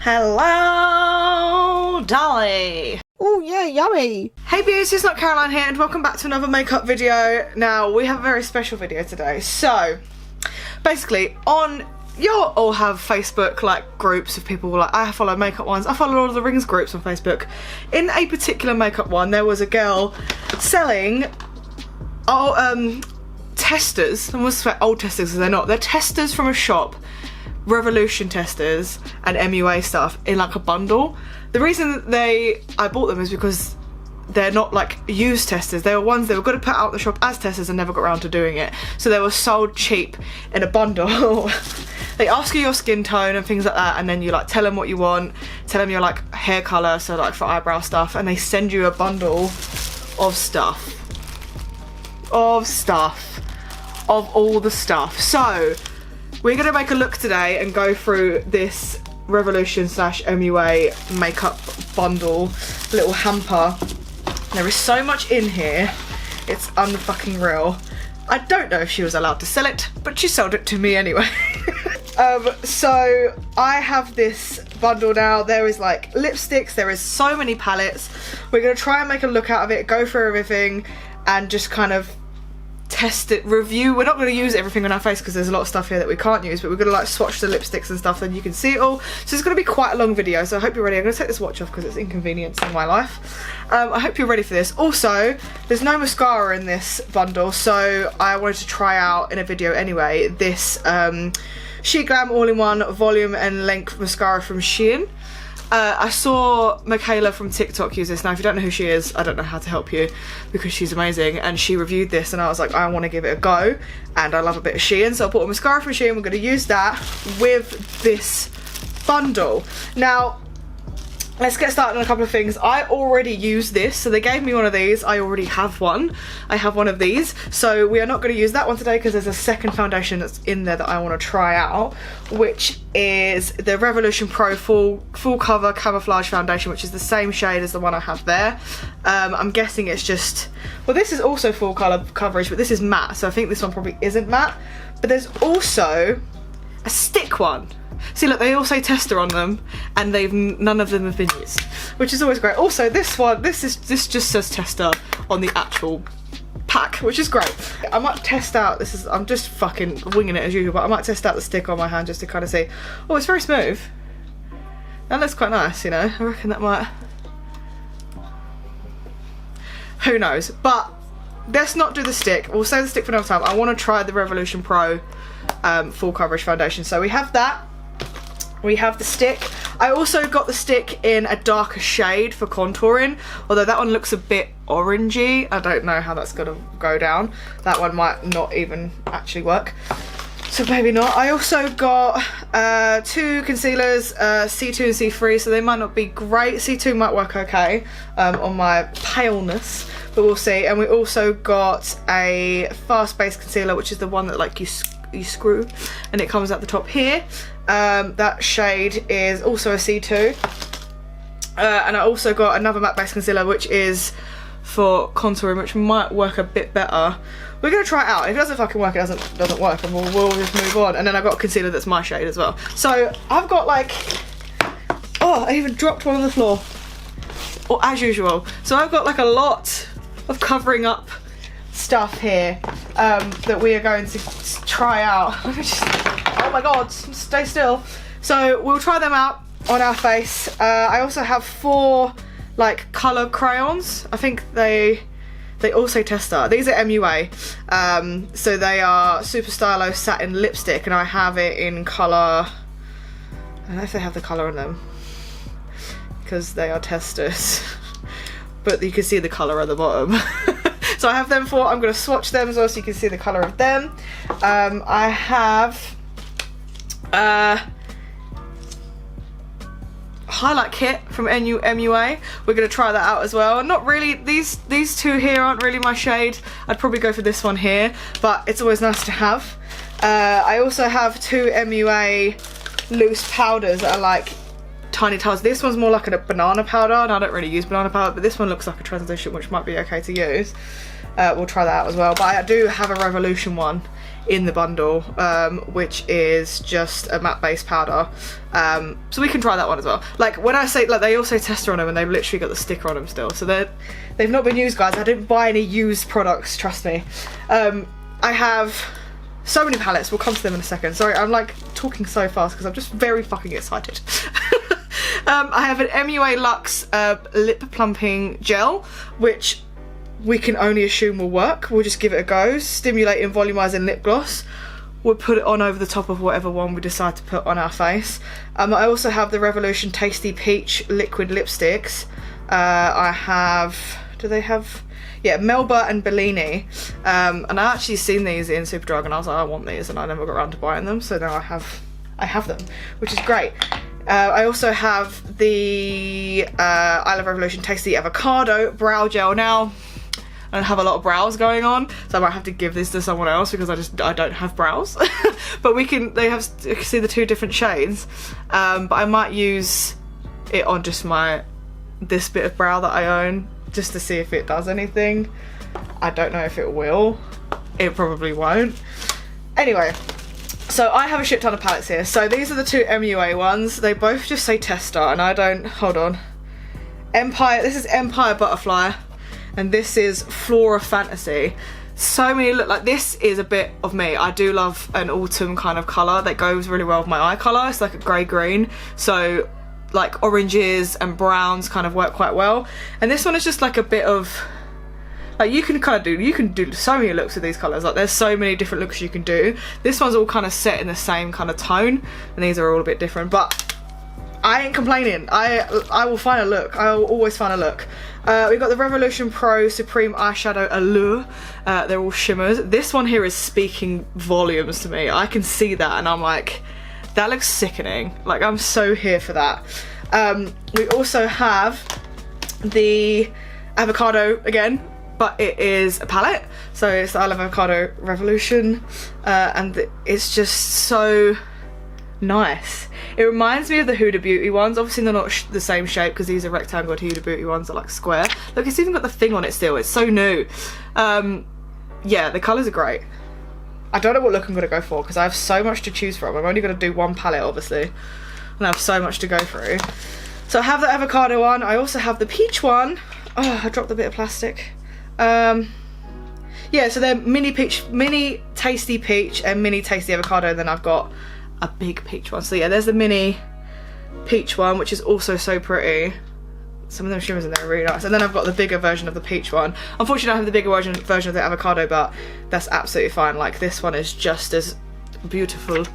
Hello, Dolly. Oh yeah, yummy. Hey Beauts, it's not Caroline here and welcome back to another makeup video. Now, we have a very special video today. So, basically, you all have Facebook like groups of people, like I follow makeup ones, I follow all of the rings groups on Facebook. In a particular makeup one, there was a girl selling testers, I must say old testers because they're not, they're testers from a shop, Revolution testers and MUA stuff in like a bundle. The reason I bought them is because they're not like used testers, they were ones they were going to put out in the shop as testers and never got around to doing it, so they were sold cheap in a bundle. They ask you your skin tone and things like that, and then you like tell them what you want, tell them your like hair colour, so like for eyebrow stuff, and they send you a bundle of stuff. Of all the stuff. So we're gonna make a look today and go through this Revolution / MUA makeup bundle, little hamper. There is so much in here, it's unfucking real. I don't know if she was allowed to sell it, but she sold it to me anyway. So I have this bundle now. There is like lipsticks, there is so many palettes. We're gonna try and make a look out of it, go through everything and just kind of test it, review. We're not going to use everything on our face because there's a lot of stuff here that we can't use, but we're going to like swatch the lipsticks and stuff, then you can see it all. So it's going to be quite a long video, so I hope you're ready. I'm going to take this watch off because it's inconveniencing my life. I hope you're ready for this. Also, there's no mascara in this bundle, so I wanted to try out in a video anyway this She Glam All-in-One Volume and Length Mascara from Shein. I saw Michaela from TikTok use this. Now, if you don't know who she is, I don't know how to help you because she's amazing. And she reviewed this and I was like, I want to give it a go. And I love a bit of Shein. So I bought a mascara from Shein. We're going to use that with this bundle. Now, let's get started on a couple of things. I already used this, so they gave me one of these. I already have one. I have one of these. So we are not going to use that one today because there's a second foundation that's in there that I want to try out, which is the Revolution Pro Full Cover Camouflage Foundation, which is the same shade as the one I have there. I'm guessing it's just, well, this is also full color coverage, but this is matte, so I think this one probably isn't matte. But there's also a stick one. See, look, they all say tester on them, and none of them have been used, which is always great. Also, this one, this just says tester on the actual pack, which is great. I might test out. I'm just fucking winging it as usual, but I might test out the stick on my hand just to kind of see. Oh, it's very smooth. That looks quite nice, you know. I reckon that might. Who knows? But let's not do the stick. We'll save the stick for another time. I want to try the Revolution Pro Full Coverage Foundation. So we have that. We have the stick. I also got the stick in a darker shade for contouring, although that one looks a bit orangey. I don't know how that's gonna go down. That one might not even actually work, so maybe not. I also got two concealers, C2 and C3, so they might not be great. C2 might work okay on my paleness, but we'll see. And we also got a fast base concealer, which is the one that like you screw and it comes out the top here. That shade is also a C2, and I also got another matte base concealer which is for contouring, which might work a bit better. We're gonna try it out. If it doesn't fucking work, it doesn't work, and we'll just move on. And then I got a concealer that's my shade as well. So I've got like, oh, I even dropped one on the floor, or as usual. So I've got like a lot of covering up stuff here that we are going to try out. Oh my god, stay still. So we'll try them out on our face. I also have 4 like colour crayons. I think they all say tester. These are MUA. So they are Super Stylo Satin Lipstick, and I have it in colour, I don't know if they have the colour on them because they are testers, but you can see the colour at the bottom. So I have them 4. I'm going to swatch them as well so you can see the colour of them. I have highlight kit from MUA. We're going to try that out as well. Not really, these two here aren't really my shade. I'd probably go for this one here, but it's always nice to have. I also have 2 MUA loose powders that are like tiny tiles. This one's more like a banana powder, and I don't really use banana powder, but this one looks like a transition, which might be okay to use. We'll try that out as well. But I do have a Revolution one in the bundle, which is just a matte base powder, so we can try that one as well. Like when I say, like, they all say tester on them, and they've literally got the sticker on them still, so they've not been used, guys. I didn't buy any used products, trust me. I have so many palettes, we'll come to them in a second. Sorry, I'm like talking so fast because I'm just very fucking excited. I have an MUA Luxe lip plumping gel, which we can only assume will work. We'll just give it a go. Stimulating, volumizing lip gloss. We'll put it on over the top of whatever one we decide to put on our face. I also have the Revolution Tasty Peach liquid lipsticks. I have, do they have, yeah, Melba and Bellini. And I actually seen these in Superdrug, and I was like, I want these, and I never got around to buying them, so now I have them, which is great. I also have the I Love Revolution Tasty Avocado Brow Gel. Now, I don't have a lot of brows going on, so I might have to give this to someone else because I don't have brows. But you can see the two different shades. But I might use it on just this bit of brow that I own, just to see if it does anything. I don't know if it will. It probably won't. Anyway, so I have a shit ton of palettes here. So these are the two MUA ones. They both just say tester, and I don't, hold on. Empire, this is Empire Butterfly, and this is Flora Fantasy. So many look like, this is a bit of me. I do love an autumn kind of colour that goes really well with my eye colour. It's like a grey green, so like oranges and browns kind of work quite well. And this one is just like a bit of, like, you can do so many looks with these colours. Like, there's so many different looks you can do. This one's all kind of set in the same kind of tone, and these are all a bit different, but I ain't complaining. I will find a look. I will always find a look. We've got the Revolution Pro Supreme Eyeshadow Allure. They're all shimmers. This one here is speaking volumes to me. I can see that, and I'm like, that looks sickening. Like, I'm so here for that. We also have the Avocado again, but it is a palette. So it's the I Love Avocado Revolution, and it's just so nice. It reminds me of the Huda Beauty ones. Obviously they're not the same shape because these are rectangle, Huda Beauty ones are like square. Look, it's even got the thing on it still. It's so new. Yeah, the colours are great. I don't know what look I'm going to go for because I have so much to choose from. I'm only going to do one palette, obviously, and I have so much to go through. So I have the avocado one. I also have the peach one. Oh, I dropped a bit of plastic. Yeah, so they're mini tasty peach and mini tasty avocado, and then I've got a big peach one. So yeah, there's the mini peach one, which is also so pretty. Some of them shimmers in there are really nice. And then I've got the bigger version of the peach one. Unfortunately I have the bigger version of the avocado, but that's absolutely fine. Like, this one is just as beautiful.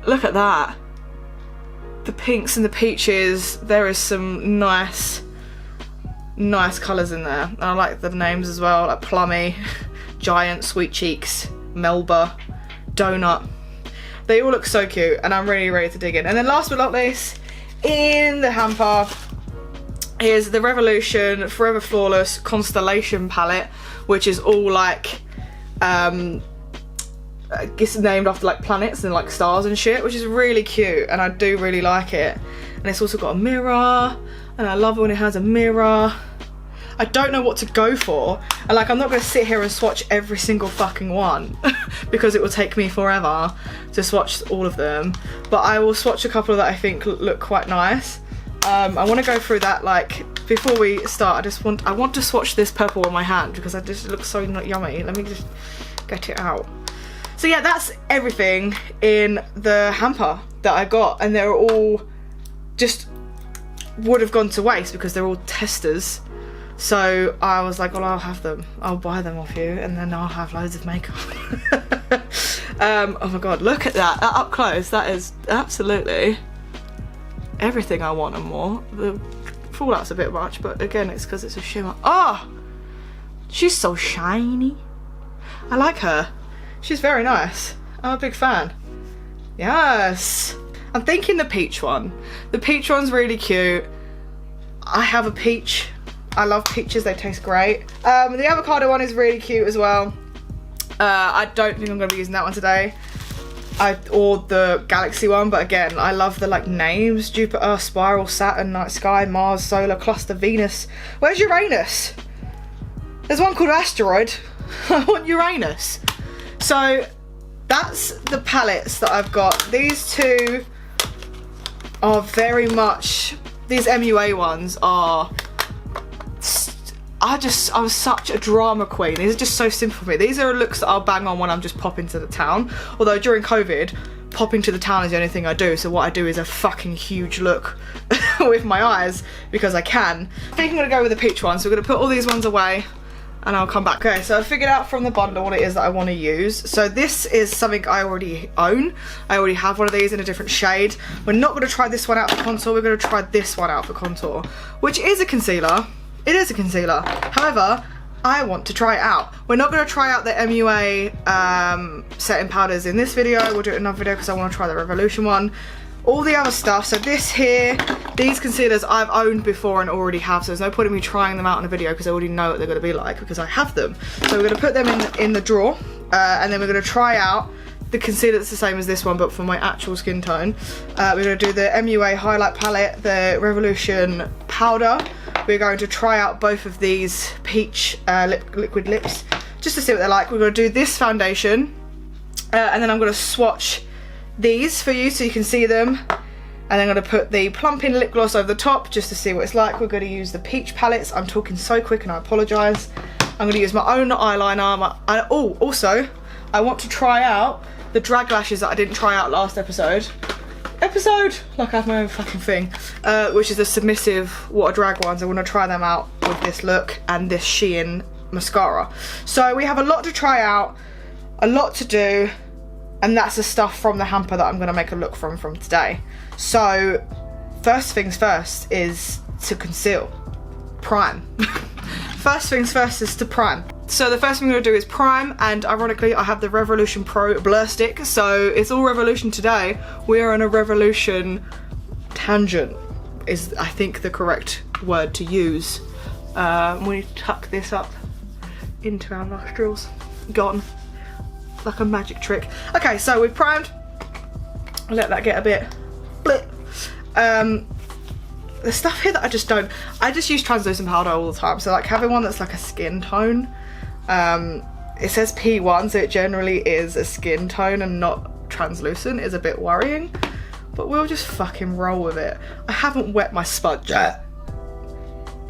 Look at that. The pinks and the peaches. There is some nice colours in there. And I like the names as well, like Plummy, Giant, Sweet Cheeks, Melba, Donut. They all look so cute, and I'm really ready to dig in. And then last but not least, in the hamper is the Revolution Forever Flawless Constellation palette, which is all like, it's named after like planets and like stars and shit, which is really cute, and I do really like it. And it's also got a mirror, and I love it when it has a mirror. I don't know what to go for, and like, I'm not going to sit here and swatch every single fucking one because it will take me forever to swatch all of them, but I will swatch a couple that I think look quite nice. I want to go through that, like, before we start. I want to swatch this purple on my hand because it just looks so yummy. Let me just get it out. So yeah, that's everything in the hamper that I got, and they're all just would have gone to waste because they're all testers. So I was like, well, I'll have them. I'll buy them off you, and then I'll have loads of makeup. Oh my god, look at that. Up close, that is absolutely everything I want and more. The fallout's a bit much, but again, it's because it's a shimmer. Oh! She's so shiny. I like her. She's very nice. I'm a big fan. Yes! I'm thinking the peach one. The peach one's really cute. I have a peach. I love peaches, they taste great. The avocado one is really cute as well. I don't think I'm going to be using that one today. or the Galaxy one, but again, I love the like names: Jupiter, Spiral, Saturn, Night Sky, Mars, Solar Cluster, Venus. Where's Uranus? There's one called Asteroid. I want Uranus. So that's the palettes that I've got. These two are very much, these MUA ones are, I was such a drama queen. These are just so simple for me. These are looks that I'll bang on when I'm just popping to the town. Although during COVID, popping to the town is the only thing I do. So what I do is a fucking huge look with my eyes because I can. I think I'm gonna go with the peach one. So we're gonna put all these ones away and I'll come back. Okay, so I figured out from the bundle what it is that I want to use. So this is something I already own. I already have one of these in a different shade. We're not going to try this one out for contour. We're going to try this one out for contour, which is a concealer. It is a concealer. However, I want to try it out. We're not going to try out the MUA setting powders in this video. We'll do it in another video because I want to try the Revolution one. All the other stuff, so this here, these concealers I've owned before and already have, so there's no point in me trying them out in a video because I already know what they're going to be like because I have them. So we're going to put them in the drawer, and then we're going to try out the concealer that's the same as this one but for my actual skin tone. We're going to do the MUA highlight palette, the Revolution powder. We're going to try out both of these peach liquid lips just to see what they're like. We're going to do this foundation, and then I'm going to swatch these for you so you can see them, and I'm going to put the plumping lip gloss over the top just to see what it's like. We're going to use the peach palettes. I'm talking so quick and I apologise. I'm going to use my own eyeliner. Also I want to try out the drag lashes that I didn't try out last episode, like I have my own fucking thing, which is the submissive water drag ones. I want to try them out with this look and this Shein mascara. So we have a lot to try out, a lot to do, and that's the stuff from the hamper that I'm going to make a look from today. So first things first is to conceal. Prime. First things first is to prime. So the first thing I'm going to do is prime, and ironically I have the Revolution Pro Blur Stick, so it's all Revolution today. We are on a Revolution tangent is I think the correct word to use. We tuck this up into our nostrils. Gone. Like a magic trick. Okay, so we've primed. Let that get a bit blip. The stuff here that I just use translucent powder all the time, so like having one that's like a skin tone, it says P1, so it generally is a skin tone and not translucent, is a bit worrying, but we'll just fucking roll with it. I haven't wet my sponge yet.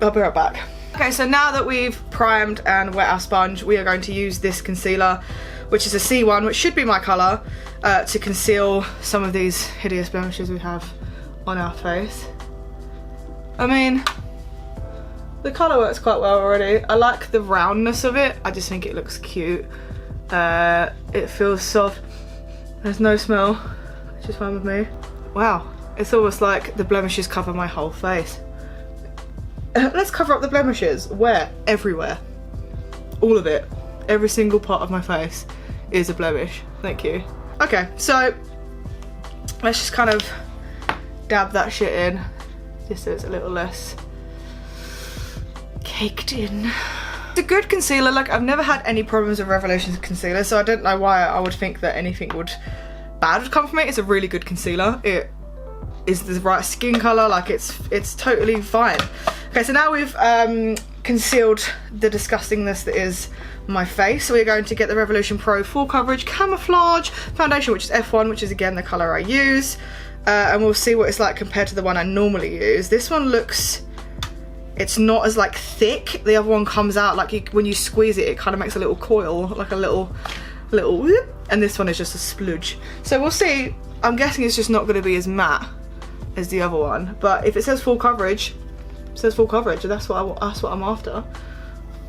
I'll be right back. Okay, so now that we've primed and wet our sponge, we are going to use this concealer, which is a C1, which should be my colour, to conceal some of these hideous blemishes we have on our face. I mean, the colour works quite well already. I like the roundness of it. I just think it looks cute. It feels soft. There's no smell, which is fine with me. Wow, it's almost like the blemishes cover my whole face. Let's cover up the blemishes. Where? Everywhere. All of it. Every single part of my face is a blemish. Thank you. Okay, so let's just kind of dab that shit in, just so it's a little less caked in. It's a good concealer. Like, I've never had any problems with Revolution concealer, so I don't know why I would think that anything bad would come from it. It's a really good concealer. It is the right skin colour. Like, it's totally fine. Okay, so now we've concealed the disgustingness that is my face. So we're going to get the Revolution Pro Full Coverage Camouflage Foundation, which is F1, which is again the colour I use. And we'll see what it's like compared to the one I normally use. This one looks, it's not as like thick. The other one comes out like when you squeeze it, it kind of makes a little coil, like a little whoop, and this one is just a spludge. So we'll see. I'm guessing it's just not going to be as matte as the other one, but if it says full coverage, it says full coverage, and that's what I'm after.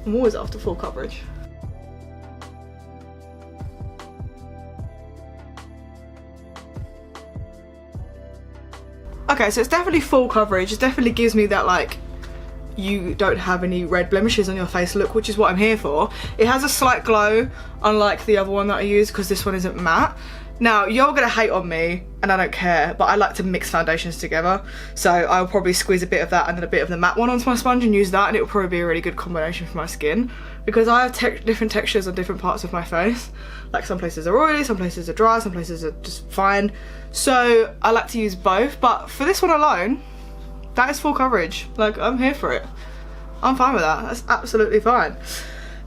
I'm always after full coverage. Okay, so it's definitely full coverage. It definitely gives me that, like, you don't have any red blemishes on your face look, which is what I'm here for. It has a slight glow, unlike the other one that I use, because this one isn't matte. Now, you're gonna hate on me, and I don't care, but I like to mix foundations together. So I'll probably squeeze a bit of that and then a bit of the matte one onto my sponge and use that, and it will probably be a really good combination for my skin. Because I have different textures on different parts of my face. Like some places are oily, some places are dry, some places are just fine. So I like to use both, but for this one alone, that is full coverage. Like, I'm here for it. I'm fine with that, that's absolutely fine.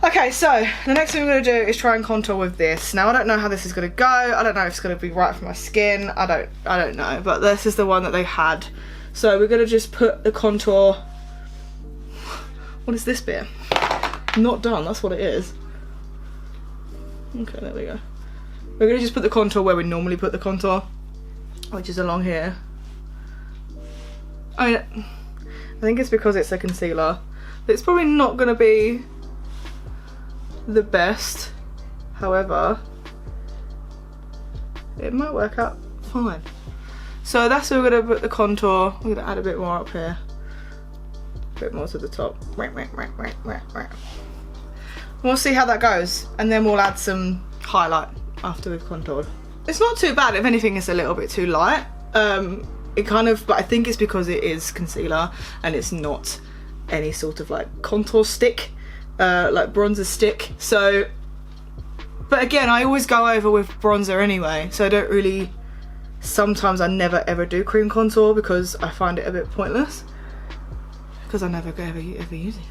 Okay, so the next thing we're gonna do is try and contour with this. Now I don't know how this is gonna go. I don't know if it's gonna be right for my skin. I don't know, but this is the one that they had. So we're gonna just put the contour. What is this bit? Not done, that's what it is. Okay, there we go. We're gonna just put the contour where we normally put the contour, which is along here. I mean, I think it's because it's a concealer. It's probably not gonna be the best, however it might work out fine. So that's where we're going to put the contour. We're going to add a bit more up here, a bit more to the top. We'll see how that goes, and then we'll add some highlight after we've contoured. It's not too bad. If anything, it's a little bit too light. It kind of, but I think it's because it is concealer and it's not any sort of like contour stick. Like bronzer stick. So, but again, I always go over with bronzer anyway, so I don't really, sometimes I never ever do cream contour because I find it a bit pointless because I never ever use it.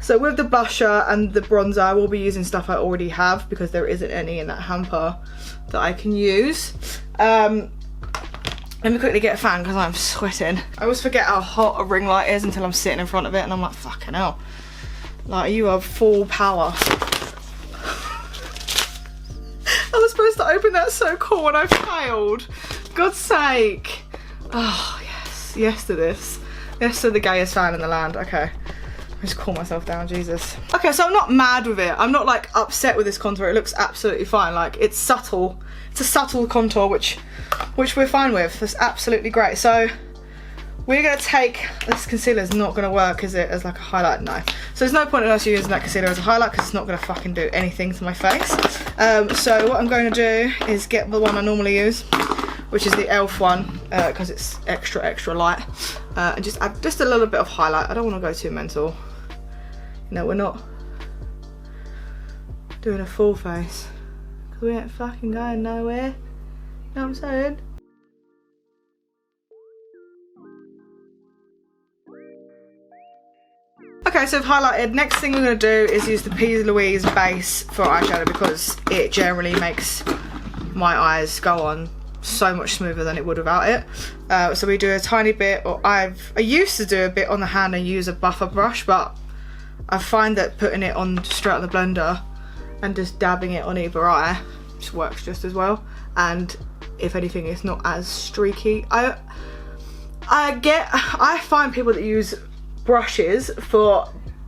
So with the blusher and the bronzer, I will be using stuff I already have because there isn't any in that hamper that I can use. Let me quickly get a fan because I'm sweating. I always forget how hot a ring light is until I'm sitting in front of it and I'm like, fucking hell. Like, you are full power. I was supposed to open that so cool and I failed. God's sake. Oh, yes. Yes to this. Yes to the gayest fan in the land. Okay. Just calm myself down, Jesus. Okay, so I'm not mad with it. I'm not like upset with this contour. It looks absolutely fine. Like, it's subtle. It's a subtle contour, which we're fine with. That's absolutely great. So we're gonna take, this concealer's not gonna work, is it, as like a highlight? No. So there's no point in us using that concealer as a highlight because it's not gonna fucking do anything to my face. So what I'm going to do is get the one I normally use, which is the e.l.f. one, because it's extra light, and just add just a little bit of highlight. I don't want to go too mental. You know, we're not doing a full face because we ain't fucking going nowhere. You know what I'm saying? Okay, so I've highlighted. Next thing we're going to do is use the P. Louise base for eyeshadow because it generally makes my eyes go on so much smoother than it would without it. So we do a tiny bit, or I used to do a bit on the hand and use a buffer brush, but I find that putting it on straight on the blender and just dabbing it on either eye just works just as well. And if anything, it's not as streaky. I find people that use brushes for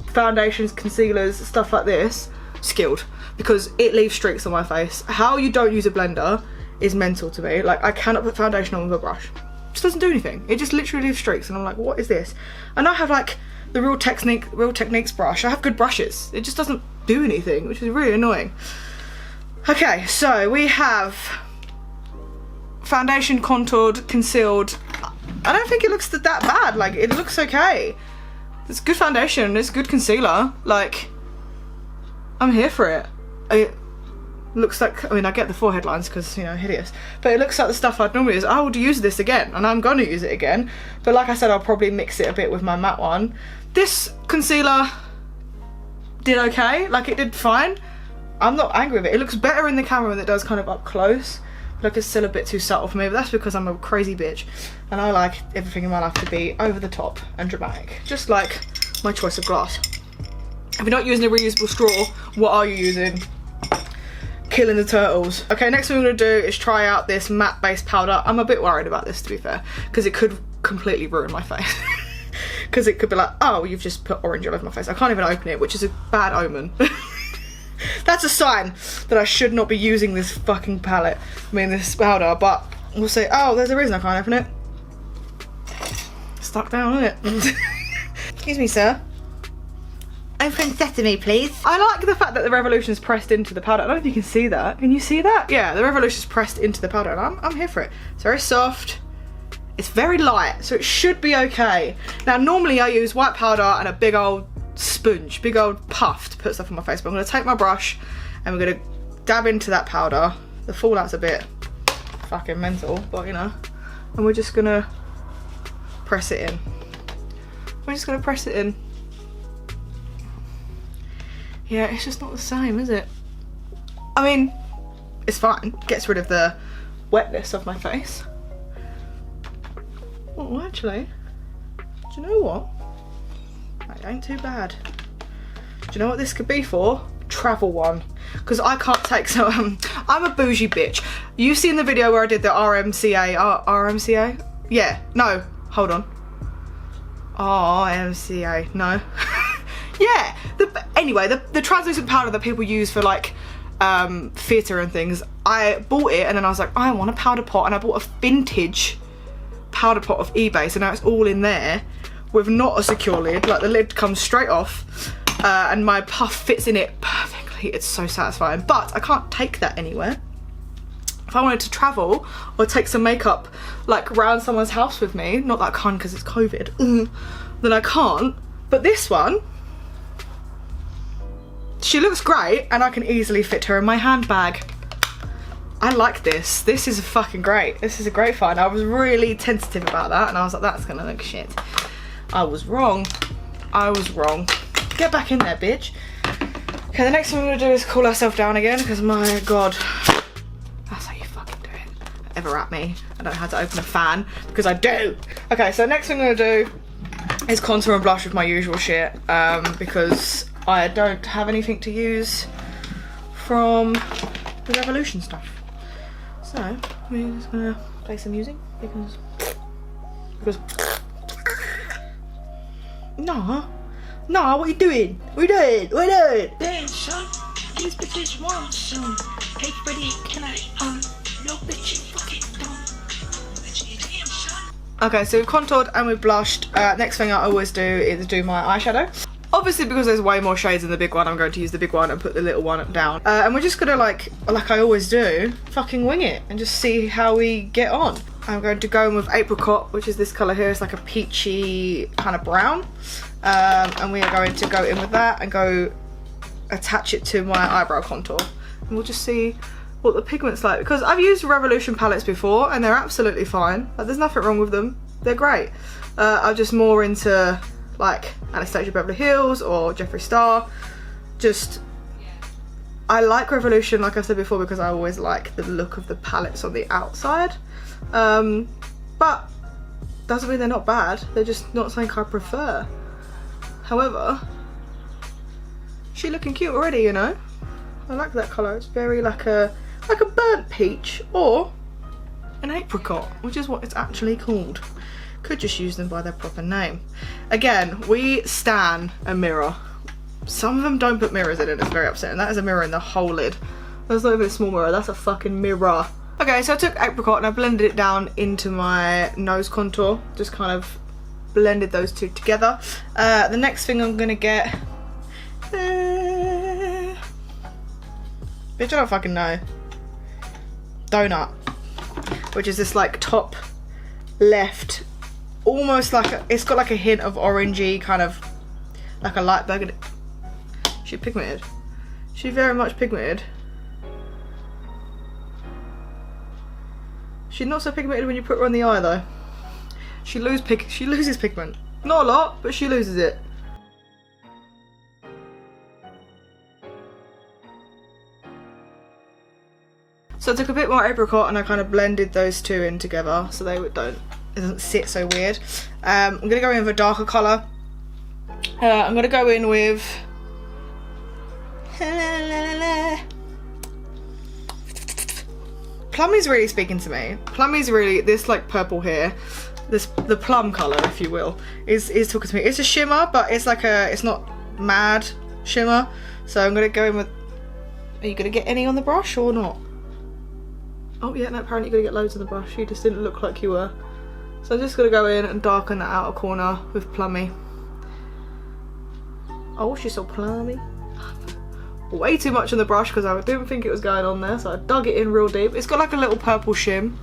foundations, concealers, stuff like this skilled because it leaves streaks on my face. How you don't use a blender is mental to me. Like, I cannot put foundation on with a brush. It just doesn't do anything. It just literally leaves streaks and I'm like, what is this? And I have like the Real Techniques brush. I have good brushes. It just doesn't do anything, which is really annoying. Okay, so we have foundation contoured, concealed. I don't think it looks that bad. Like, it looks okay. It's good foundation, it's good concealer. Like, I'm here for it. It looks like, I mean, I get the forehead lines because, you know, hideous. But it looks like the stuff I'd normally use. I would use this again, and I'm going to use it again. But like I said, I'll probably mix it a bit with my matte one. This concealer did okay. Like, it did fine. I'm not angry with it. It looks better in the camera than it does kind of up close. Like, it's still a bit too subtle for me, but that's because I'm a crazy bitch and I like everything in my life to be over the top and dramatic, just like my choice of glass. If you're not using a reusable straw, what are you using? Killing the turtles. Okay, next thing we're gonna do is try out this matte base powder. I'm a bit worried about this, to be fair, because it could completely ruin my face. Because it could be like, oh, you've just put orange all over my face. I can't even open it, which is a bad omen. That's a sign that I should not be using this fucking palette, this powder, but we'll say, oh, there's a reason I can't open it. Stuck down, isn't it? Excuse me, sir. Open sesame, please. I like the fact that the Revolution's pressed into the powder. I don't know if you can see that. Can you see that? Yeah, the Revolution's pressed into the powder, and I'm here for it. It's very soft. It's very light, so it should be okay. Now, normally I use white powder and a big old sponge, big old puff to put stuff on my face, but I'm gonna take my brush and we're gonna dab into that powder. The fallout's a bit fucking mental, but you know, and we're just gonna press it in. We're just gonna press it in. Yeah, it's just not the same, is it? I mean, it's fine. Gets rid of the wetness of my face. Oh, actually, do you know what? It ain't too bad. Do you know what this could be for? Travel one. Because I can't take, so I'm a bougie bitch. You've seen the video where I did the RMCA? Yeah, no, hold on. RMCA, no. Yeah, anyway, the translucent powder that people use for like theatre and things, I bought it and then I was like, I want a powder pot, and I bought a vintage powder pot off eBay, so now it's all in there with not a secure lid, like the lid comes straight off and my puff fits in it perfectly. It's so satisfying, but I can't take that anywhere. If I wanted to travel or take some makeup like around someone's house with me, not that I can because it's COVID, then I can't, but this one, she looks great and I can easily fit her in my handbag. I like this. This is fucking great. This is a great find. I was really tentative about that and I was like, that's gonna look shit. I was wrong. I was wrong. Get back in there, bitch. Okay, the next thing we're gonna do is cool ourselves down again because my God, that's how you fucking do it. Ever at me. I don't know how to open a fan because I do. Okay, so next thing I'm gonna do is contour and blush with my usual shit because I don't have anything to use from the Revolution stuff. So we're just gonna play some music because nah, what are you doing? What are you doing? Damn, son, these bitches want some. Hey, Freddie, can I, no bitch, you fucking dumb. Damn, son. Okay, so we've contoured and we've blushed. Next thing I always do is do my eyeshadow. Obviously, because there's way more shades in the big one, I'm going to use the big one and put the little one down. And we're just gonna, like I always do, fucking wing it and just see how we get on. I'm going to go in with Apricot, which is this colour here. It's like a peachy kind of brown. And we are going to go in with that and go attach it to my eyebrow contour. And we'll just see what the pigment's like. Because I've used Revolution palettes before and they're absolutely fine. Like, there's nothing wrong with them. They're great. I'm just more into like Anastasia Beverly Hills or Jeffree Star. Just, I like Revolution, like I said before, because I always like the look of the palettes on the outside. But doesn't mean they're not bad. They're just not something I prefer. However, she's looking cute already, you know. I like that colour. It's very like a burnt peach or an apricot, which is what it's actually called. Could just use them by their proper name. Again, we stan a mirror. Some of them don't put mirrors in it. It's very upsetting. That is a mirror in the whole lid. That's not even a small mirror. That's a fucking mirror. Okay, so I took apricot and I blended it down into my nose contour. Just kind of blended those two together. The next thing I'm gonna get, bitch, I don't fucking know. Donut, which is this like top left, almost like it's got like a hint of orangey, kind of like a light burgundy. She pigmented. She very much pigmented. She's not so pigmented when you put her on the eye though. She loses pigment. Not a lot, but she loses it. So I took a bit more apricot and I kind of blended those two in together so it doesn't sit so weird. I'm gonna go in with a darker colour. I'm gonna go in with Plummy's really speaking to me. Plummy's really, this like purple here, the plum colour, if you will, is talking to me. It's a shimmer, but it's like it's not mad shimmer. So I'm gonna go in with, are you gonna get any on the brush or not? Oh yeah, no, apparently you're gonna get loads on the brush. You just didn't look like you were. So I'm just gonna go in and darken that outer corner with Plummy. Oh, she's so plummy. Way too much on the brush because I didn't think it was going on there, so I dug it in real deep. It's got like a little purple shim,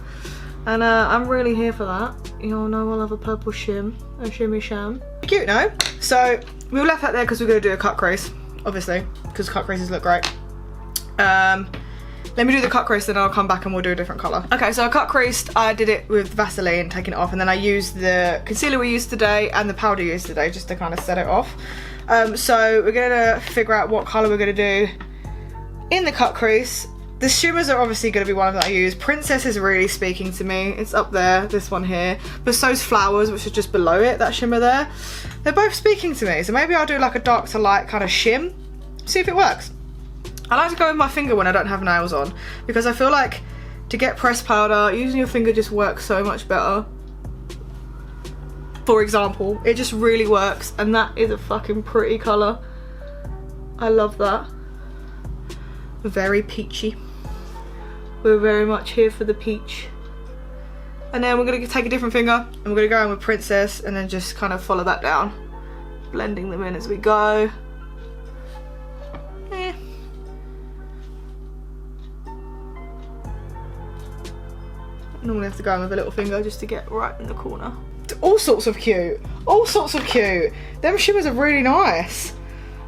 and I'm really here for that. You all know I love a purple shim, a shimmy sham. Cute, no? So we left that there because we're going to do a cut crease, obviously, because cut creases look great. Let me do the cut crease, then I'll come back and we'll do a different colour. Okay, so I cut creased, I did it with Vaseline, taking it off, and then I used the concealer we used today and the powder we used today just to kind of set it off. So we're gonna figure out what colour we're gonna do in the cut crease. The shimmers are obviously gonna be one of them that I use. Princess is really speaking to me. It's up there, this one here. But so's Flowers, which is just below it, that shimmer there. They're both speaking to me, so maybe I'll do like a dark to light kind of shim, see if it works. I like to go with my finger when I don't have nails on, because I feel like to get pressed powder, using your finger just works so much better. For example, it just really works, and that is a fucking pretty colour. I love that. Very peachy. We're very much here for the peach. And then we're going to take a different finger, and we're going to go in with Princess, and then just kind of follow that down. Blending them in as we go. Normally have to go in with a little finger just to get right in the corner. All sorts of cute. All sorts of cute. Them shimmers are really nice.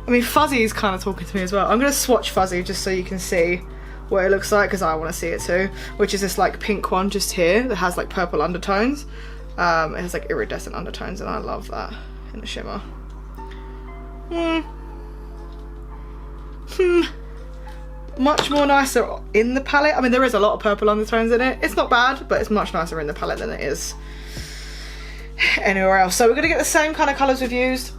I mean, Fuzzy is kind of talking to me as well. I'm going to swatch Fuzzy just so you can see what it looks like, because I want to see it too. Which is this like pink one just here that has like purple undertones. It has like iridescent undertones, and I love that in the shimmer. Much more nicer in the palette. I mean, there is a lot of purple undertones in it. It's not bad, but it's much nicer in the palette than it is anywhere else. So we're gonna get the same kind of colours we've used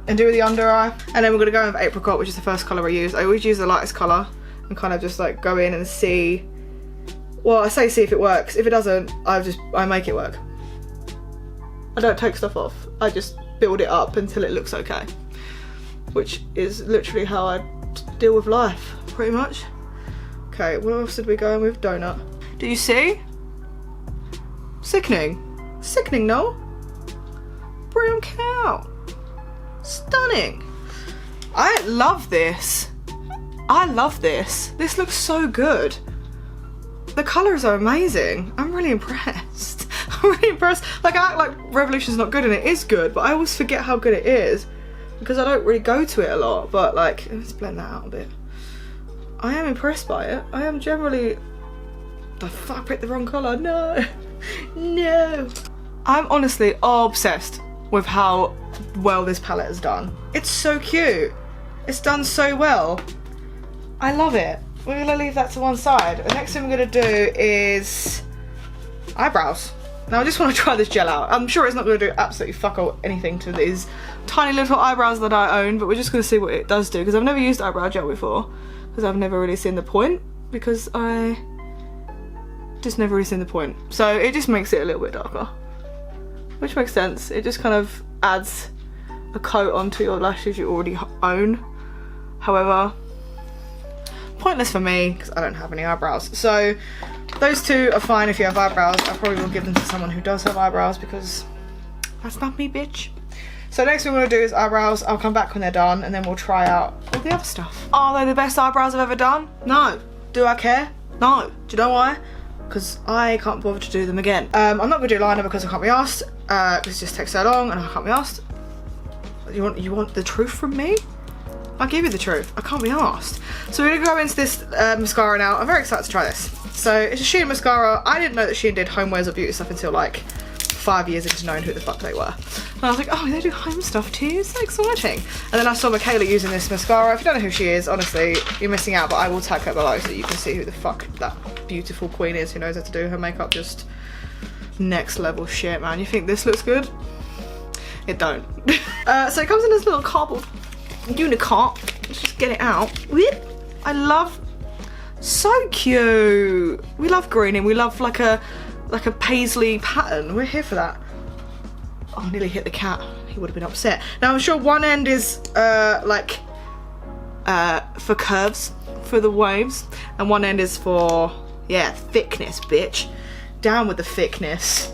and do the under eye, and then we're gonna go in with Apricot, which is the first colour I use. I always use the lightest colour and kind of just like go in and see. Well, I say see if it works. If it doesn't, I make it work. I don't take stuff off. I just build it up until it looks okay, which is literally how I deal with life, pretty much. Okay, what else did we go in with? Donut. Do you see? Sickening. Sickening, no? Brown cow. Stunning. I love this. I love this. This looks so good. The colours are amazing. I'm really impressed. I'm really impressed. Like, I act like Revolution's not good, and it is good, but I always forget how good it is because I don't really go to it a lot. But like, let's blend that out a bit. I am impressed by it. I am generally... The fuck, I picked the wrong colour. No. No. I'm honestly obsessed with how well this palette has done. It's so cute. It's done so well. I love it. We're gonna leave that to one side. The next thing we're gonna do is eyebrows. Now I just want to try this gel out. I'm sure it's not gonna do absolutely fuck all anything to these tiny little eyebrows that I own, but we're just gonna see what it does do, because I've never used eyebrow gel before, because I've never really seen the point, because I just never really seen the point. So it just makes it a little bit darker, which makes sense. It just kind of adds a coat onto your lashes you already own. However, pointless for me because I don't have any eyebrows. So those two are fine if you have eyebrows. I probably will give them to someone who does have eyebrows, because that's not me, bitch. So next thing we're gonna do is eyebrows. I'll come back when they're done, and then we'll try out all the other stuff. Are they the best eyebrows I've ever done? No. Do I care? No. Do you know why? Because I can't bother to do them again. I'm not gonna do liner because I can't be asked. Because it just takes so long and I can't be asked. You want the truth from me? I'll give you the truth. I can't be asked. So we're gonna go into this mascara now. I'm very excited to try this. So it's a Shein mascara. I didn't know that Shein did homewares or beauty stuff until like 5 years into knowing who the fuck they were. And I was like, oh, they do home stuff too? So exciting. And then I saw Michaela using this mascara. If you don't know who she is, honestly, you're missing out, but I will tag her below so that you can see who the fuck that beautiful queen is who knows how to do her makeup. Just next level shit, man. You think this looks good? It don't. So it comes in this little cardboard unicorn. Let's just get it out. I love, so cute. We love greening. We love like a paisley pattern. We're here for that. Oh, I nearly hit the cat. He would have been upset. Now I'm sure one end is like for curves, for the waves, and one end is for, yeah, thickness, bitch. Down with the thickness.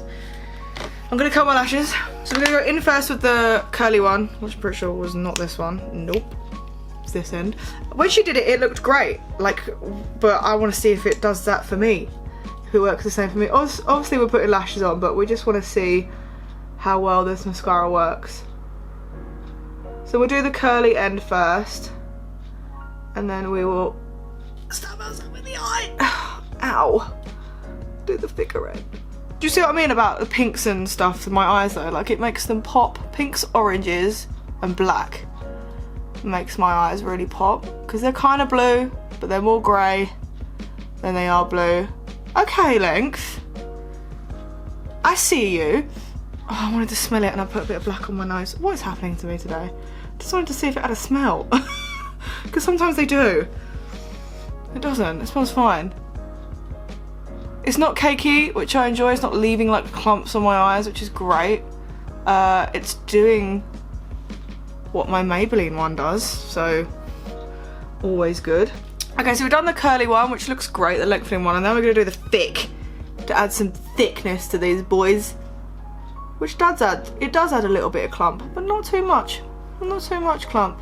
I'm gonna curl my lashes. So we're gonna go in first with the curly one, which I'm pretty sure was not this one. Nope, it's this end. When she did it, it looked great. Like, but I want to see if it does that for me. If it works the same for me. Obviously we're putting lashes on, but we just want to see how well this mascara works. So we'll do the curly end first, and then we will stab ourselves with the eye. Ow. Do the thicker end. Do you see what I mean about the pinks and stuff in my eyes though? Like, it makes them pop. Pinks, oranges and black makes my eyes really pop, because they're kind of blue but they're more grey than they are blue. Okay, length, I see you. Oh, I wanted to smell it and I put a bit of black on my nose. What is happening to me today? Just wanted to see if it had a smell, because sometimes they do. It doesn't, it smells fine. It's not cakey, which I enjoy. It's not leaving like clumps on my eyes, which is great. It's doing what my Maybelline one does, so always good. Okay, so we've done the curly one, which looks great, the lengthening one, and then we're gonna do the thick to add some thickness to these boys, which does add a little bit of clump, but not too much. Not too much clump.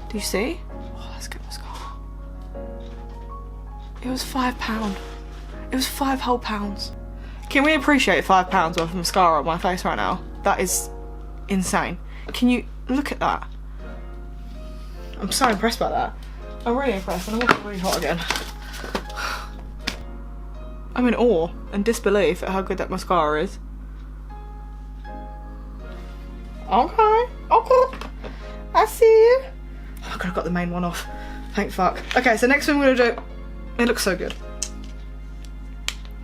Do you see? It was £5. It was £5 whole pounds. Can we appreciate £5 worth of mascara on my face right now? That is insane. Can you look at that? I'm so impressed by that. I'm really impressed, and I'm getting really hot again. I'm in awe and disbelief at how good that mascara is. Okay, okay. I see you. Oh my god, I got the main one off. Thank fuck. Okay, so next thing we're gonna do. It looks so good.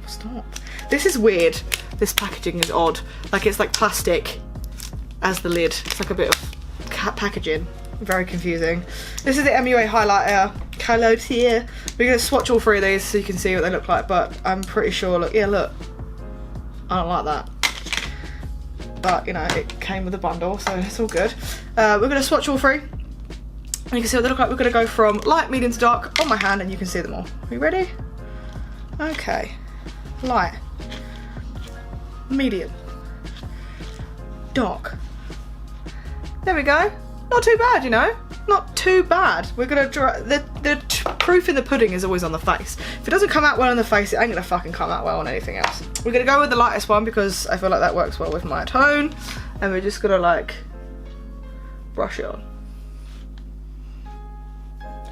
Stop. This is weird. This packaging is odd. Like, it's like plastic as the lid. It's like a bit of packaging. Very confusing. This is the MUA highlighter. Highlighter. We're going to swatch all three of these so you can see what they look like, but I'm pretty sure, look, yeah, look. I don't like that. But, you know, it came with a bundle, so it's all good. We're going to swatch all three. And you can see what they look like. We're going to go from light, medium to dark on my hand, and you can see them all. Are you ready? Okay. Light. Medium. Dark. There we go. Not too bad, you know. Not too bad. We're going to draw... The proof in the pudding is always on the face. If it doesn't come out well on the face, it ain't going to fucking come out well on anything else. We're going to go with the lightest one because I feel like that works well with my tone. And we're just going to, like, brush it on.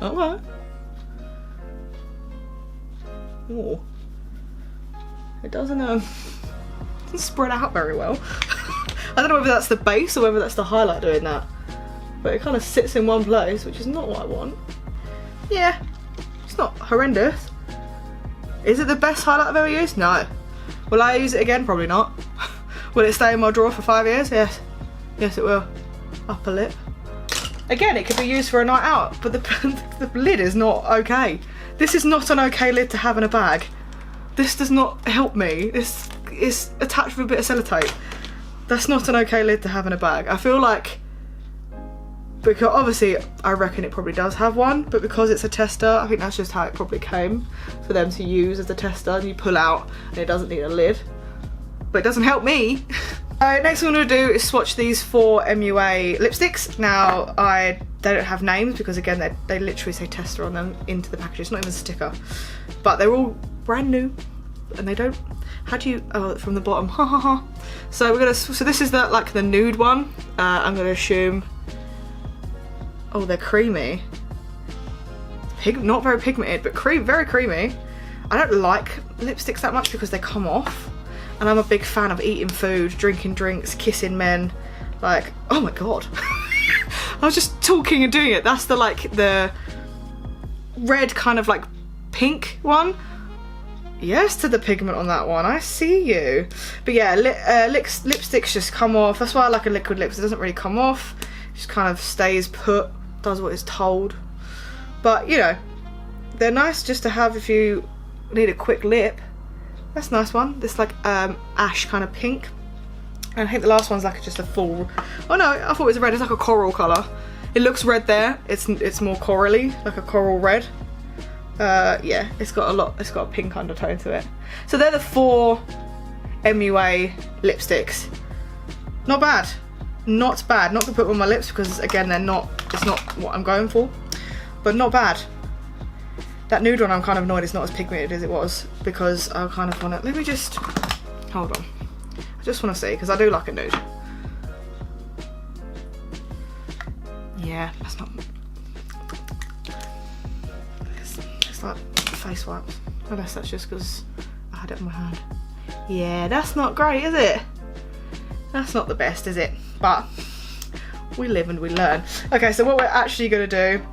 Alright. Oh. It doesn't spread out very well. I don't know whether that's the base or whether that's the highlight doing that. But it kind of sits in one place, which is not what I want. Yeah, it's not horrendous. Is it the best highlight I've ever used? No. Will I use it again? Probably not. Will it stay in my drawer for 5 years? Yes. Yes, it will. Upper lip. Again, it could be used for a night out, but the lid is not okay. This is not an okay lid to have in a bag. This does not help me. This is attached with a bit of sellotape. That's not an okay lid to have in a bag. I feel like, because obviously I reckon it probably does have one, but because it's a tester, I think that's just how it probably came for them to use as a tester. And you pull out and it doesn't need a lid, but it doesn't help me. Alright, next thing I'm going to do is swatch these 4 MUA lipsticks. Now, they don't have names because, again, they literally say tester on them into the package. It's not even a sticker. But they're all brand new and they don't... How do you... Oh, from the bottom. Ha ha ha. So we're going to... So this is the nude one. I'm going to assume... Oh, they're creamy. Not very pigmented, but very creamy. I don't like lipsticks that much because they come off. And I'm a big fan of eating food, drinking drinks, kissing men. Like, oh my god. I was just talking and doing it. That's the red kind of like pink one. Yes to the pigment on that one. I see you. But yeah, lipsticks just come off. That's why I like a liquid lips. It doesn't really come off. It just kind of stays put, does what it's told. But, you know, they're nice just to have if you need a quick lip. That's a nice one. This like ash kind of pink. And I think the last one's like just a full... Oh no, I thought it was red. It's like a coral colour. It looks red there. It's more corally, like a coral red. Yeah, it's got a pink undertone to it. So they're the 4 MUA lipsticks. Not bad. Not bad. Not to put on my lips because again it's not what I'm going for. But not bad. That nude one I'm kind of annoyed it's not as pigmented as it was because I kind of want to, let me just, hold on. I just want to see because I do like a nude. Yeah, that's not, it's like face wipes. Unless that's just because I had it in my hand. Yeah, that's not great, is it? That's not the best, is it? But we live and we learn. Okay, so what we're actually going to do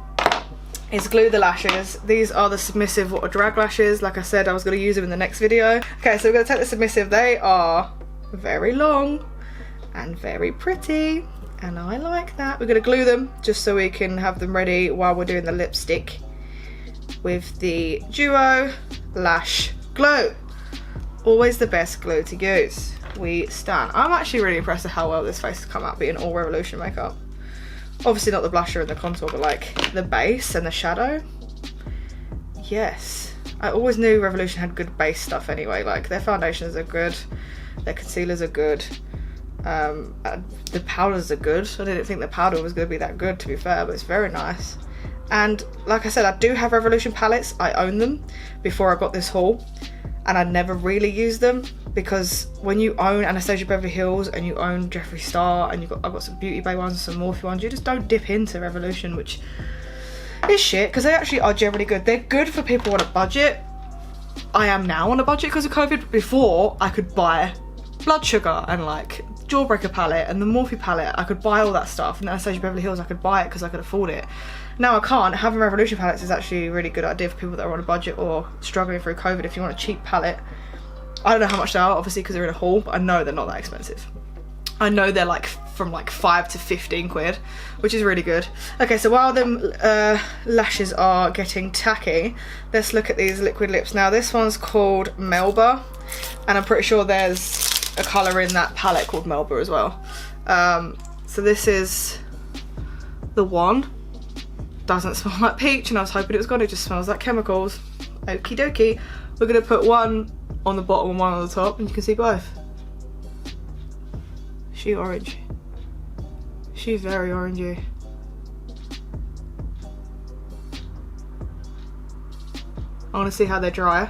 is glue the lashes. These are the Submissive Water Drag lashes. Like I said, I was going to use them in the next video. Okay, so we're going to take the Submissive. They are very long and very pretty, and I like that. We're going to glue them just so we can have them ready while we're doing the lipstick with the Duo Lash Glue. Always the best glue to use. We stand. I'm actually really impressed with how well this face has come out being all Revolution makeup. Obviously not the blusher and the contour, but like the base and the shadow. Yes. I always knew Revolution had good base stuff anyway. Like their foundations are good. Their concealers are good. The powders are good. I didn't think the powder was going to be that good, to be fair, but it's very nice. And like I said, I do have Revolution palettes. I own them before I got this haul. And I never really used them because when you own Anastasia Beverly Hills and you own Jeffree Star and I've got some Beauty Bay ones and some Morphe ones, you just don't dip into Revolution, which is shit because they actually are generally good. They're good for people on a budget. I am now on a budget because of COVID. Before I could buy Blood Sugar and like Jawbreaker palette and the Morphe palette. I could buy all that stuff, and Anastasia Beverly Hills I could buy it because I could afford it. Now I can't. Having Revolution palettes is actually a really good idea for people that are on a budget or struggling through COVID. If you want a cheap palette, I don't know how much they are obviously because they're in a haul, but I know they're not that expensive. I know they're like from like 5 to 15 quid, which is really good. Okay, so while them lashes are getting tacky, let's look at these liquid lips. Now this one's called Melba, and I'm pretty sure there's a colour in that palette called Melba as well. So this is the one. Doesn't smell like peach, and I was hoping it was gone. It just smells like chemicals. Okie dokie. We're gonna put one on the bottom and one on the top, and you can see both. She orange. She's very orangey. I want to see how they dry.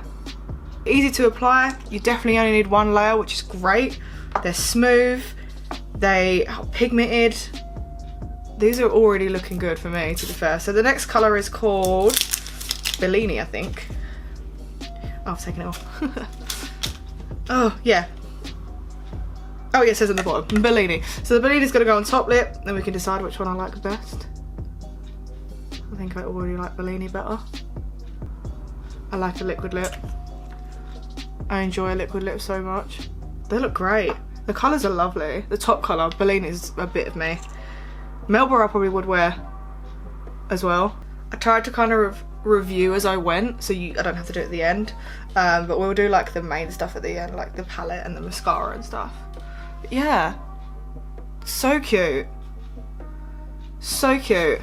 Easy to apply. You definitely only need one layer, which is great. They're smooth. They are pigmented. These are already looking good for me, to be fair. So the next colour is called Bellini, I think. Oh, I've taken it off. Oh, yeah. Oh, yeah, it says on the bottom, Bellini. So the Bellini's going to go on top lip, then we can decide which one I like best. I think I already like Bellini better. I like a liquid lip. I enjoy a liquid lip so much. They look great. The colours are lovely. The top colour, Bellini's a bit of me. Melba I probably would wear as well. I tried to kind of review as I went, so I don't have to do it at the end. But we'll do like the main stuff at the end, like the palette and the mascara and stuff. But yeah, so cute. So cute.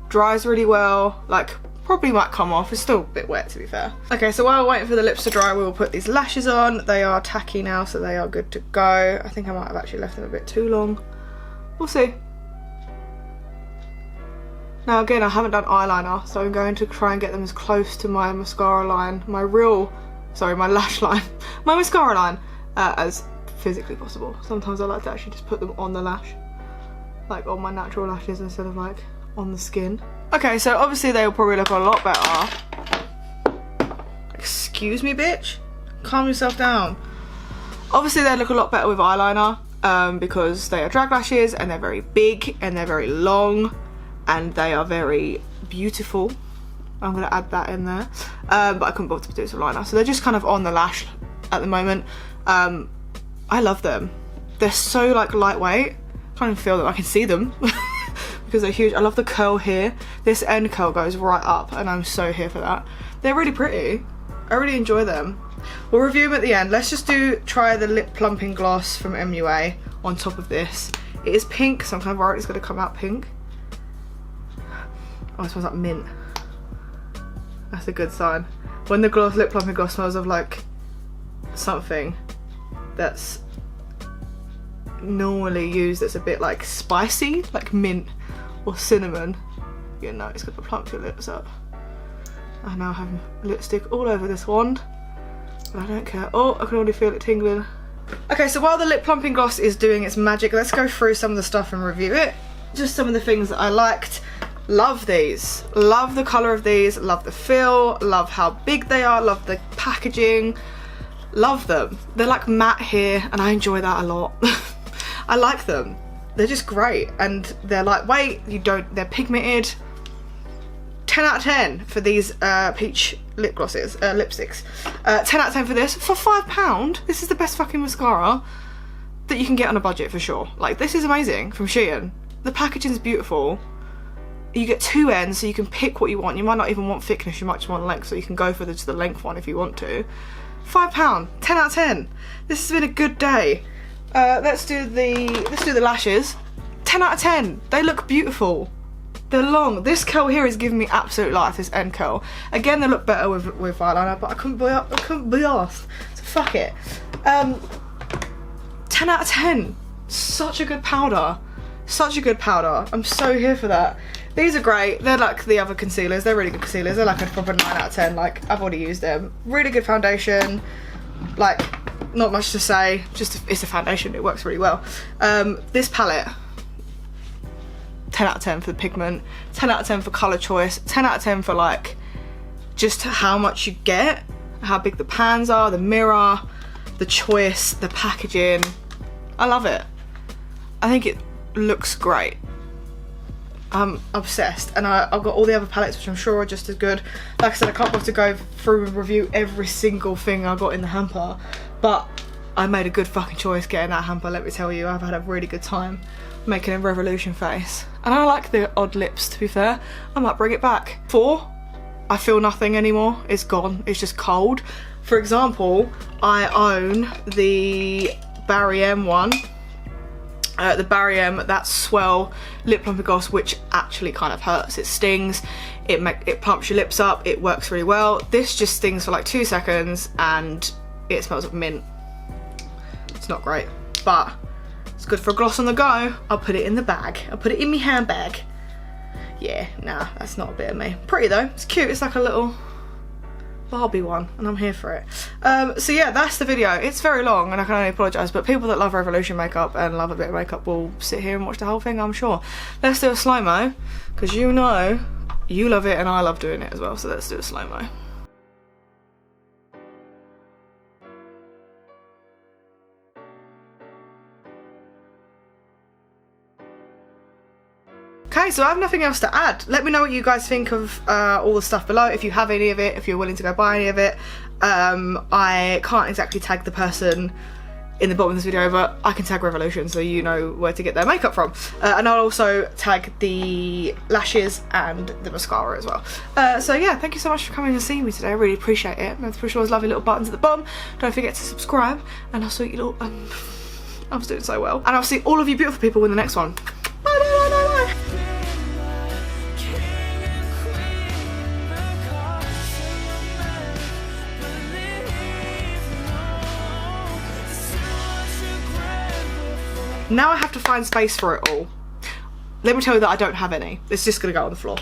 Dries really well, like probably might come off. It's still a bit wet, to be fair. Okay, so while we're waiting for the lips to dry, we will put these lashes on. They are tacky now, so they are good to go. I think I might have actually left them a bit too long. We'll see. Now again, I haven't done eyeliner, so I'm going to try and get them as close to my mascara line, my lash line, my mascara line, as physically possible. Sometimes I like to actually just put them on the lash, like on my natural lashes instead of like on the skin. Okay, so obviously they will probably look a lot better. Excuse me, bitch. Calm yourself down. Obviously they look a lot better with eyeliner. Because they are drag lashes and they're very big and they're very long and they are very beautiful. I'm going to add that in there, but I couldn't bother to do some liner, so they're just kind of on the lash at the moment. I love them. They're so like lightweight. I can't even feel them. I can see them because they're huge. I love the curl here. This end curl goes right up and I'm so here for that. They're really pretty. I really enjoy them. We'll review them at the end. Let's just try the lip plumping gloss from MUA on top of this. It is pink, so I'm kind of worried it's going to come out pink. Oh, it smells like mint. That's a good sign. When the gloss, lip plumping gloss smells of like something that's normally used that's a bit like spicy, like mint or cinnamon, you know it's gonna plump your lips up. I now have lipstick all over this wand, but I don't care. Oh, I can already feel it tingling. Okay, so while the lip plumping gloss is doing its magic, let's go through some of the stuff and review it. Just some of the things that I liked. Love these. Love the colour of these. Love the feel. Love how big they are. Love the packaging. Love them. They're like matte here and I enjoy that a lot. I like them. They're just great and they're lightweight. They're pigmented. 10 out of 10 for these peach lip glosses, lipsticks. 10 out of 10 for this. For £5, this is the best fucking mascara that you can get on a budget for sure. Like, this is amazing from Shein. The packaging's beautiful. You get 2 ends so you can pick what you want. You might not even want thickness, you might just want length, so you can go for the length one if you want to. £5, 10 out of 10. This has been a good day. Let's do the lashes. 10 out of 10. They look beautiful. They're long. This curl here is giving me absolute life, this end curl. Again, they look better with eyeliner, but I couldn't be asked. So fuck it. 10 out of 10. Such a good powder. Such a good powder. I'm so here for that. These are great. They're like the other concealers. They're really good concealers. They're like a proper 9 out of 10. Like, I've already used them. Really good foundation. Like, not much to say. Just, it's a foundation. It works really well. This palette. 10 out of 10 for the pigment, 10 out of 10 for colour choice, 10 out of 10 for like just how much you get, how big the pans are, the mirror, the choice, the packaging. I love it. I think it looks great. I'm obsessed, and I've got all the other palettes which I'm sure are just as good. Like I said, I can't bother to go through and review every single thing I got in the hamper, but I made a good fucking choice getting that hamper, let me tell you. I've had a really good time making a revolution face. And I like the odd lips, to be fair. I might bring it back. 4, I feel nothing anymore. It's gone, it's just cold. For example, I own the Barry M one. The Barry M, that Swell lip plumping gloss, which actually kind of hurts. It stings, it plumps your lips up, it works really well. This just stings for like 2 seconds and it smells of mint. It's not great, but it's good for a gloss on the go. I'll put it in the bag. I'll put it in my handbag. Yeah, nah, that's not a bit of me. Pretty though, it's cute. It's like a little Barbie one and I'm here for it. So yeah, that's the video. It's very long and I can only apologise, but people that love Revolution makeup and love a bit of makeup will sit here and watch the whole thing, I'm sure. Let's do a slow-mo, because you know you love it and I love doing it as well, so let's do a slow-mo. Okay, so I have nothing else to add. Let me know what you guys think of all the stuff below, if you have any of it, if you're willing to go buy any of it. I can't exactly tag the person in the bottom of this video, but I can tag Revolution so you know where to get their makeup from. And I'll also tag the lashes and the mascara as well. So yeah, thank you so much for coming and seeing me today. I really appreciate it. And push all those lovely little buttons at the bottom. Don't forget to subscribe, and I'll see you little... I was doing so well. And I'll see all of you beautiful people in the next one. Bye, bye, bye, bye, bye. Now I have to find space for it all. Let me tell you that I don't have any. It's just gonna go on the floor.